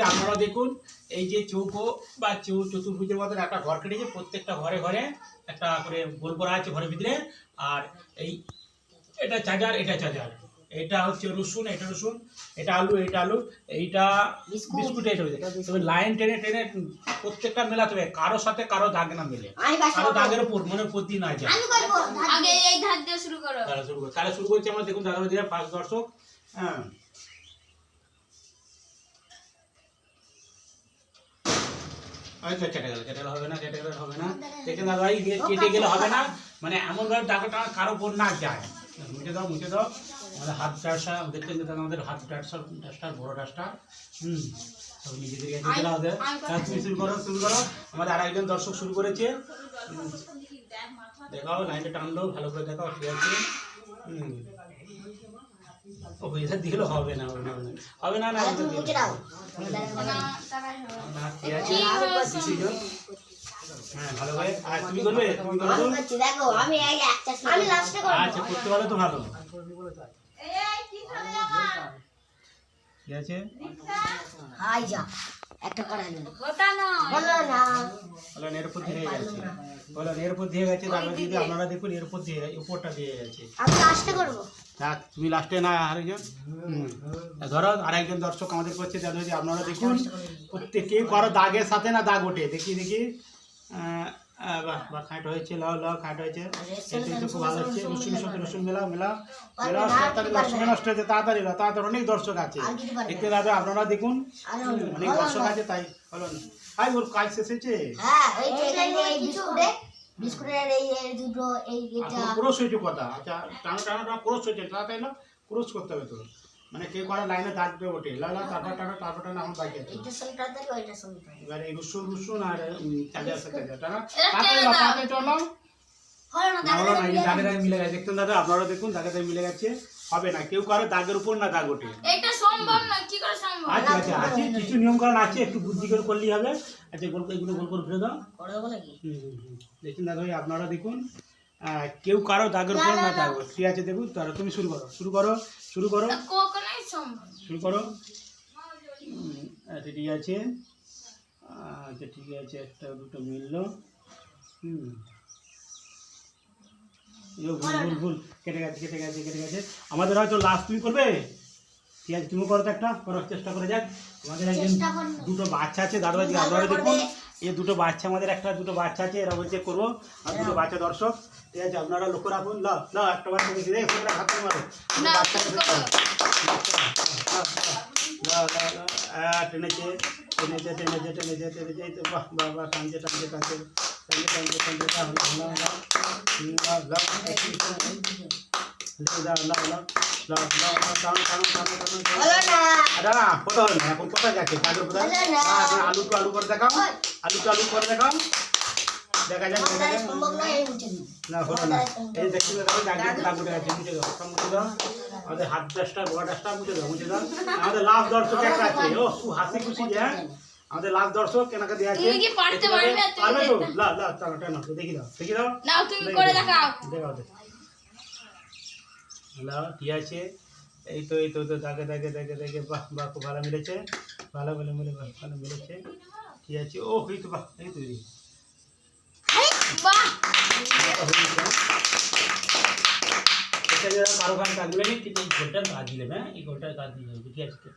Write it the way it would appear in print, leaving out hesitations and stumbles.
আপনারা দেখুন এই যে চৌকো বা চতুর্ভুজের মতন একটা ঘর কেটেছে, প্রত্যেকটা ঘরে ঘরে একটা করে গোল করা আছে ঘরের ভিতরে। আর এই এটা চার্জার, এটা চার্জার, এটা হচ্ছে রসুন, এটা রসুন, এটা আলু, এটা আলু, এইটা বিস্কুট, এটা তবে লাইন টেনে টেনে প্রত্যেকটা মেলাতে হবে, কারোর সাথে কারো দাগ না মেলে, কারো দাগের উপর মনে প্রতি না যায়। আগে এই ধার দিয়ে শুরু করো। তাহলে শুরু করছি আমরা। দেখুন দাদা দিদা পাঁচ দর্শক, হ্যাঁ আচ্ছা কেটে গেলে হবে না, কেটে গেলে হবে না। দেখেন দাদা ভাই কেটে গেলে হবে না, মানে এমন ভাবে দাগটা কারো উপর না যায়। মুছে দাও, মুছে দাও। আমাদের হাত ডাস্টার দেখতেন যে আমাদের হাত ডাস্টার বড় ডাস্টার, সব নিজেদেরকে দিতে হবে। তুমি শুরু করো, শুরু করো। আমাদের আরেকজন দর্শক শুরু করেছে, দেখাও লাইনটা টানলো, ভালো করে দেখাও, ঠিক আছে। পয়সা দিলেও হবে না, হবে না, হবে না, না হ্যাঁ ভালো করে। আর তুমি করবে, তুমি করো, আচ্ছা করতে পারো তো ভালো, ঠিক আছে। একটা করা নেই, হতা না হলো না, হলো এর উপর দিয়ে গেছে, হলো এর উপর দিয়ে গেছে। তারপর যদি আপনারা দেখুন এর উপর দিয়ে, উপরটা দিয়ে গেছে। আমি লাস্টে করব, থাক তুমি লাস্টে না, আরেকজন ধরো, আরেকজন দর্শক আমাদের করছে। তাহলে যদি আপনারা দেখুন প্রত্যেকে কারো দাগের সাথে না দাগ ওঠে, দেখি দেখি, বাহ বাহ, খাট হয়েছে, লাও লাও, খাট হয়েছে, খুব ভালো হচ্ছে। রসুন সাথে রসুন মেলাও, মেলাও, মেলাও, তাড়াতাড়ি সময় নষ্ট হয়েছে, তাড়াতাড়ি লাও, তাড়াতাড়ি। অনেক দর্শক আছে দেখতে যাবে, আপনারা দেখুন অনেক দর্শক আছে, তাই হলো না। হাই ওর কাজ শেষ হয়েছে, বিস্কুটের এই দুটো, এই এটা ক্রস হয়েছে কথা। আচ্ছা টানো টানো টানো, ক্রস হয়েছে, তাড়াতাড়ি না, ক্রস করতে হবে তো, মানে কেউ কারো লাইনে দাগবে ওঠে, লালা তারপর টানো, তারপর টানো, আমার বাকি আছে। এটা সঙ্গে তাড়াতাড়ি, ওইটা সঙ্গে এবারে এই রসুন রসুন আর চার্জার সাথে টানো, তাড়াতাড়ি চলো। হলো না, হলো না, এই দাগে দাগে মিলে গেছে। দেখতেন দাদা, আপনারা দেখুন দাগে দাগে মিলে গেছে, হবে না, কেউ কারো দাগের উপর না দাগ ওঠে। এটা সম্ভব না, কি করে সম্ভব? আচ্ছা আচ্ছা আছে, কিছু নিয়ম কারণ আছে, একটু বুদ্ধি করে করলেই হবে। আচ্ছা গোল করে, এগুলো গোল করে ফেলে দাও, করে দেবো নাকি? দেখুন দাদা ভাই আপনারা দেখুন, কেউ কারো দাগের উপর না দাগ, ঠিক আছে। দেখুন তাহলে তুমি শুরু করো, শুরু করো, শুরু করো, কখনোই সম্ভব, শুরু করো। আচ্ছা ঠিক আছে, আচ্ছা ঠিক আছে, একটা দুটো মিললো, ভুল ভুল ভুল, কেটে গেছে, কেটে গেছে, কেটে গেছে। আমাদের হয়তো লাস্ট তুমি করবে, ঠিক আছে, তুমি করো তো, একটা করার চেষ্টা করে যাক। আমাদের একজন দুটো বাচ্চা আছে দাদা, আপনারা দেখুন এই দুটো বাচ্চা, আমাদের একটা দুটো বাচ্চা আছে, এরা বলছে করবো, আর দুটো বাচ্চা দর্শক, ঠিক আছে, আপনারা লক্ষ্য রাখুন। লাও লাও, একটা বাচ্চা দেখি রে, হাত মারো, টেনেছে টেনেছে টেনেছে টেনেছে টেনেছে, এই তো বাহ বাহ বাহ, টানছে টানছে টানছে টানছে টানছে টানছে, এখন কোথায় যাচ্ছে, আলু টু আলু করে দেখাও, আলু টু আলু করে দেখাও, দেখা যাক, দেখা যাক। না হলো না, এই দেখতে দাগ উঠে গেছে, মুছে দাও, সব মুছে দাও। আমাদের হাত ডাস্টার, বড় ডাস্টার মুছে দাও, মুছে দাও। আমাদের লাস্ট দর্শক একটা আছে, ও খুব হাসি খুশি যে, হ্যাঁ আমাদের লাস্ট দর্শক কেনাকে দিয়ে আছে, পারবে তো, লা লা টানো টানো, দেখি দাও, দেখি দাও, নাও তুমি করে দেখাও, দেখাও দেখাও, লাও, ঠিক আছে। এই তো এই তো দাগে দাগে দাগে দাগে, বাহ বাহ, খুব ভালো মিলেছে, ভালো বলে মিলে, ভালো মিলেছে, ঠিক আছে। ও এই তো বাহ, এই তো বাহ, এটা কারো কারো কাজ দিলে, কিন্তু এই গোলটার কাজ দিলে, হ্যাঁ এই গোলটার কাজ দিলে, ঠিক আছে।